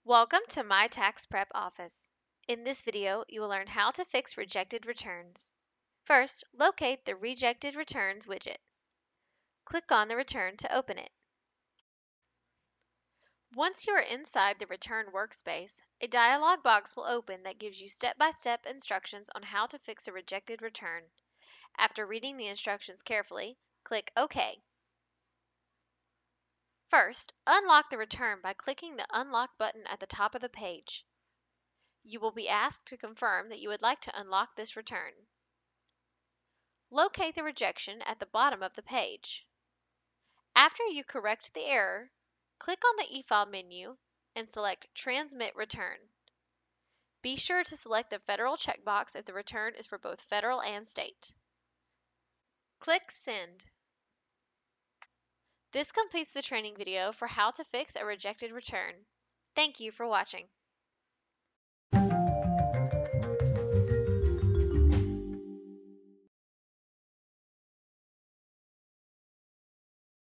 Welcome to My Tax Prep Office. In this video, you will learn how to fix rejected returns. First, locate the Rejected Returns widget. Click on the return to open it. Once you are inside the Return workspace, a dialog box will open that gives you step-by-step instructions on how to fix a rejected return. After reading the instructions carefully, click OK. First, unlock the return by clicking the Unlock button at the top of the page. You will be asked to confirm that you would like to unlock this return. Locate the rejection at the bottom of the page. After you correct the error, click on the eFile menu and select Transmit Return. Be sure to select the Federal checkbox if the return is for both federal and state. Click Send. This completes the training video for how to fix a rejected return. Thank you for watching.